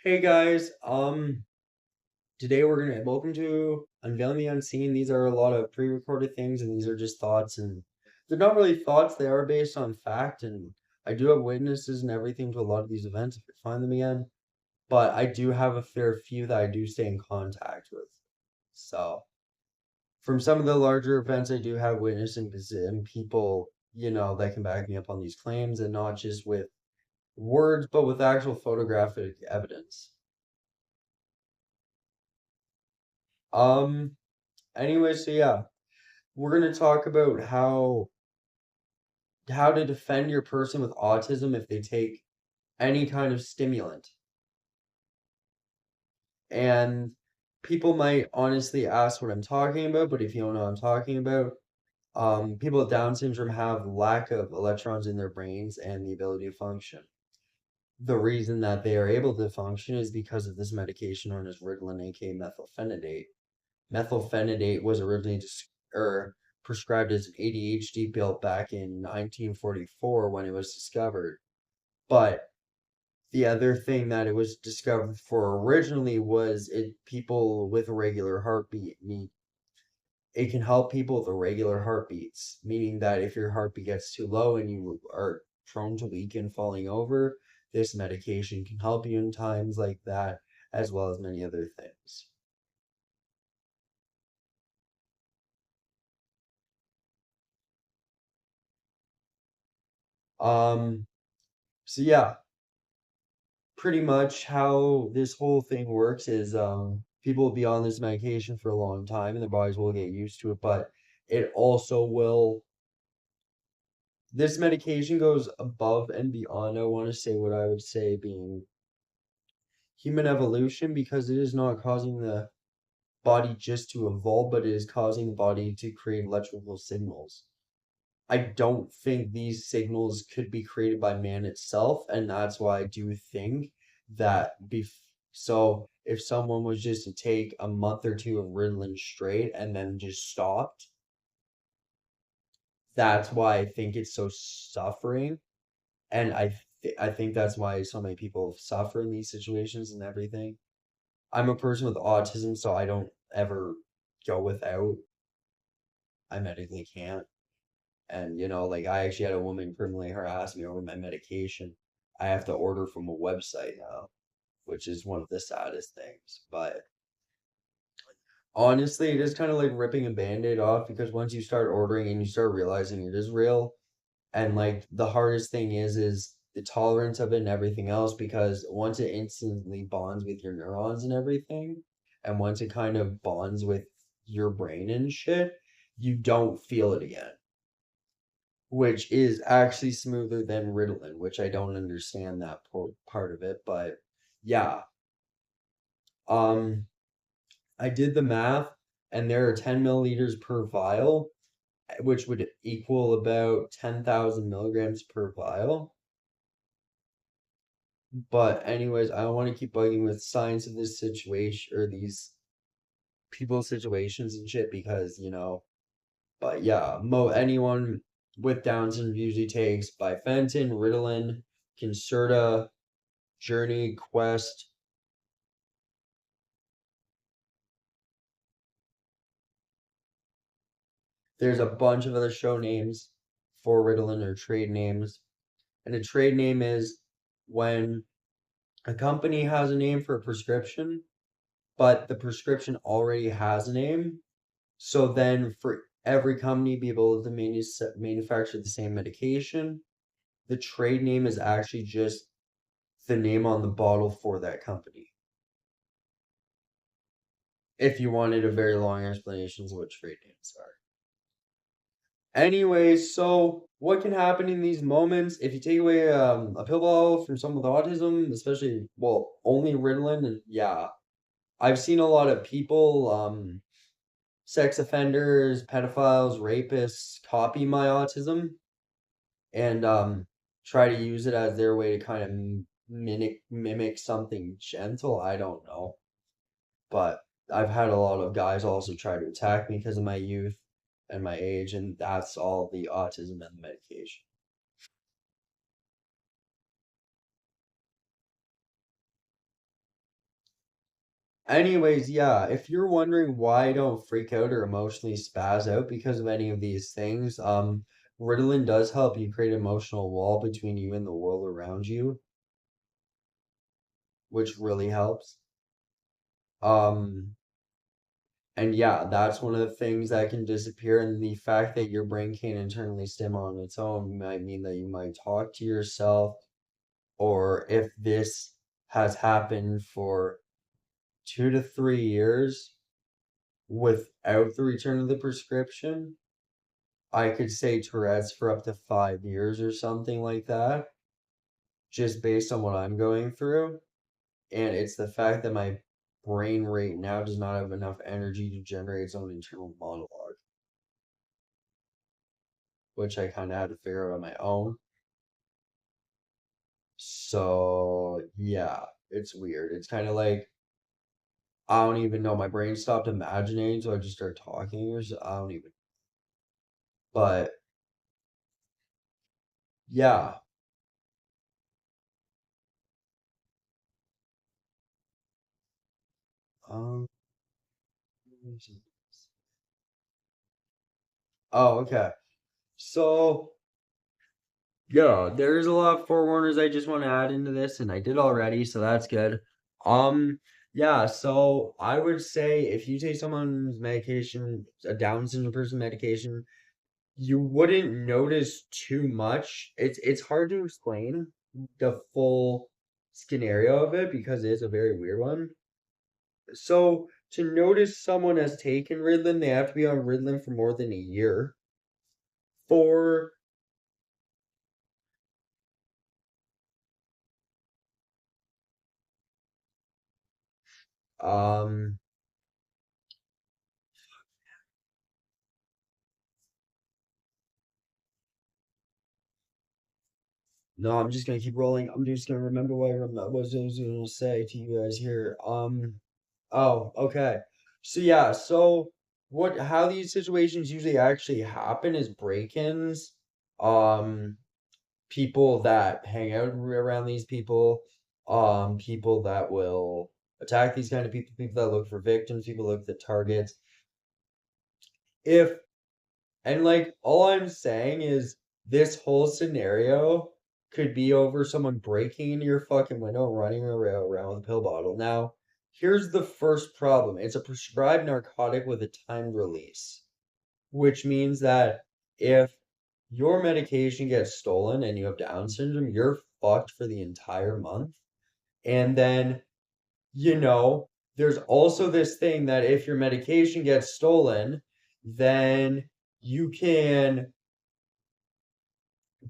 Hey guys, today we're gonna welcome to Unveiling the Unseen. These are a lot of pre-recorded things, and these are just thoughts, and they're not really thoughts. They are based on fact, and I do have witnesses and everything to a lot of these events if I find them again. But I do have a fair few that I do stay in contact with. So from some of the larger events, I do have witnesses and people, that can back me up on these claims, and not just with words, but with actual photographic evidence. Um. Anyway, so yeah, we're gonna talk about how to defend your person with autism if they take any kind of stimulant. And people might honestly ask what I'm talking about, but if you don't know what I'm talking about, people with Down syndrome have lack of electrons in their brains and the ability to function. The reason that they are able to function is because of this medication known as Ritalin, aka methylphenidate. Methylphenidate was originally prescribed as an ADHD pill back in 1944 when it was discovered. But the other thing that it was discovered for originally was people with irregular heartbeat need it can help people with irregular heartbeats, meaning that if your heartbeat gets too low and you are prone to weaken falling over, this medication can help you in times like that, as well as many other things. Um, so yeah, pretty much how this whole thing works is people will be on this medication for a long time and their bodies will get used to it, but it also will this medication goes above and beyond, I want to say what I would say being human evolution, because it is not causing the body just to evolve, but it is causing the body to create electrical signals. I don't think these signals could be created by man itself, and that's why I do think that so if someone was just to take a month or two of Ritalin straight and then just stopped, that's why I think it's so suffering, and I think that's why so many people suffer in these situations and everything. I'm a person with autism, so I don't ever go without. I medically can't. And like I actually had a woman criminally harass me over my medication. I have to order from a website now, which is one of the saddest things. But honestly, it is kind of like ripping a band-aid off because once you start ordering and you start realizing it is real, and like the hardest thing is the tolerance of it and everything else because once it instantly bonds with your neurons and everything, and once it kind of bonds with your brain and shit, you don't feel it again, which is actually smoother than Ritalin, which I don't understand that part of it, but yeah. Um, I did the math, and there are 10 milliliters per vial, which would equal about 10,000 milligrams per vial. But anyways, I don't want to keep bugging with science of this situation or these people's situations and shit because But yeah, anyone with Down syndrome usually takes bifenton, Ritalin, Concerta, Journey, Quest. There's a bunch of other show names for Ritalin or trade names. And a trade name is when a company has a name for a prescription, but the prescription already has a name. So then for every company be able to manufacture the same medication, the trade name is actually just the name on the bottle for that company. If you wanted a very long explanation of what trade names are. Anyways, so what can happen in these moments if you take away a pill bottle from someone with autism, especially, well, only Ritalin, and yeah, I've seen a lot of people, sex offenders, pedophiles, rapists copy my autism and try to use it as their way to kind of mimic something gentle. I don't know, but I've had a lot of guys also try to attack me because of my youth and my age, and that's all the autism and the medication. Anyways, yeah, if you're wondering why I don't freak out or emotionally spaz out because of any of these things, Ritalin does help you create an emotional wall between you and the world around you, which really helps. Um, and yeah, that's one of the things that can disappear, and the fact that your brain can't internally stim on its own might mean that you might talk to yourself, or if this has happened for 2 to 3 years without the return of the prescription, I could say Tourette's for up to 5 years or something like that, just based on what I'm going through. And it's the fact that my brain right now does not have enough energy to generate its own internal monologue, which I kind of had to figure out on my own. So, yeah, it's weird. It's kind of like I don't even know. My brain stopped imagining, so I just started talking, or so, I don't even. But yeah, um, oh, okay. So yeah, there's a lot of forewarners I just want to add into this, and I did already, so that's good. Um, yeah, so I would say if you take someone's medication, a Down syndrome person medication, you wouldn't notice too much. It's hard to explain the full scenario of it because it is a very weird one. So to notice someone has taken Ritalin, they have to be on Ritalin for more than a year. For um No, I'm just gonna keep rolling. I'm just gonna remember what I was gonna say to you guys here. Oh, okay. So yeah, so how these situations usually actually happen is break-ins. Um, People that hang out around these people, people that will attack these kind of people, people that look for victims, people look for targets. If And like all I'm saying is this whole scenario could be over someone breaking into your fucking window and running around with a pill bottle. Now, here's the first problem. It's a prescribed narcotic with a timed release, which means that if your medication gets stolen and you have Down syndrome, you're fucked for the entire month. And then, you know, there's also this thing that if your medication gets stolen, then you can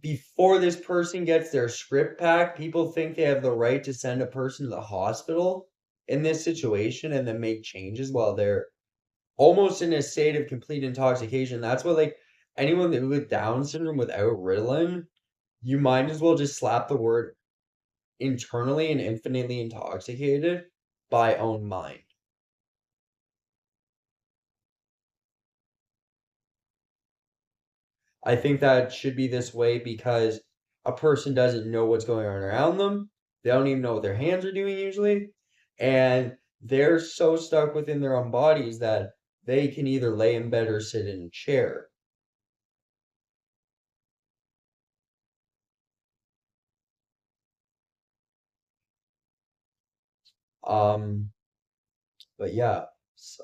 before this person gets their script back, people think they have the right to send a person to the hospital in this situation and then make changes while they're almost in a state of complete intoxication. That's what like anyone with Down syndrome without Ritalin, you might as well just slap the word internally and infinitely intoxicated by own mind. I think that should be this way because a person doesn't know what's going on around them. They don't even know what their hands are doing usually. And they're so stuck within their own bodies that they can either lay in bed or sit in a chair. Um, but yeah, so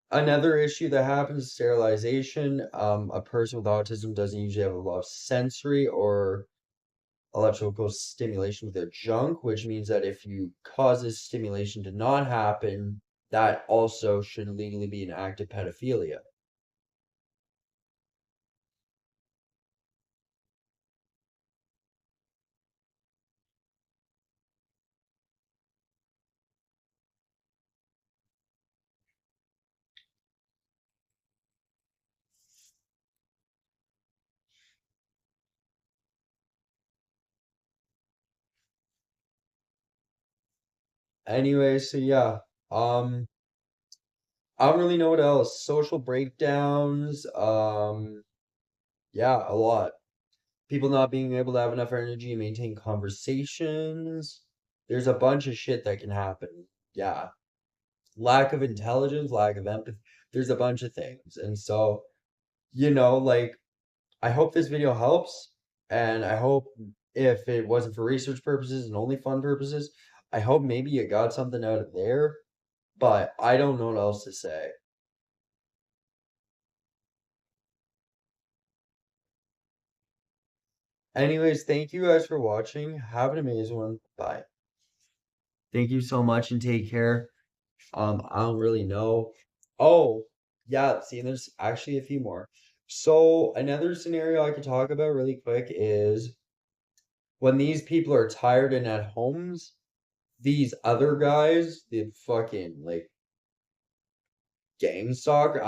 another issue that happens is sterilization. A person with autism doesn't usually have a lot of sensory or electrical stimulation with their junk, which means that if you cause this stimulation to not happen, that also should legally be an act of pedophilia. Anyway, so yeah, um, I don't really know what else. Social breakdowns, yeah, a lot. People not being able to have enough energy to maintain conversations. There's a bunch of shit that can happen. Yeah. Lack of intelligence, lack of empathy. There's a bunch of things. And so, like, I hope this video helps. And I hope if it wasn't for research purposes and only fun purposes, I hope maybe you got something out of there. But I don't know what else to say. Anyways, thank you guys for watching. Have an amazing one. Bye. Thank you so much and take care. I don't really know. Oh, yeah, see, there's actually a few more. So another scenario I could talk about really quick is when these people are tired and at homes, these other guys, the fucking like gang stalker.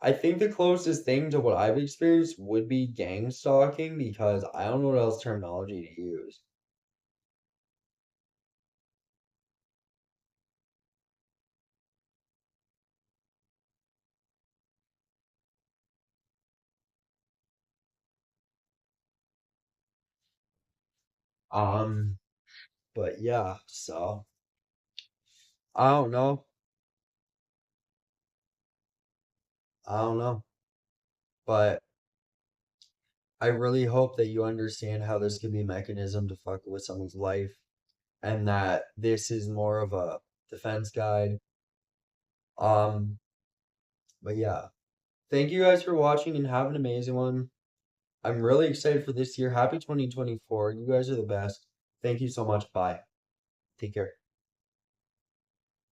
I think the closest thing to what I've experienced would be gang stalking because I don't know what else terminology to use. Um, but yeah, so I don't know. I don't know. But I really hope that you understand how this could be a mechanism to fuck with someone's life and that this is more of a defense guide. Um, but yeah. Thank you guys for watching and have an amazing one. I'm really excited for this year. Happy 2024. You guys are the best. Thank you so much. Bye. Take care.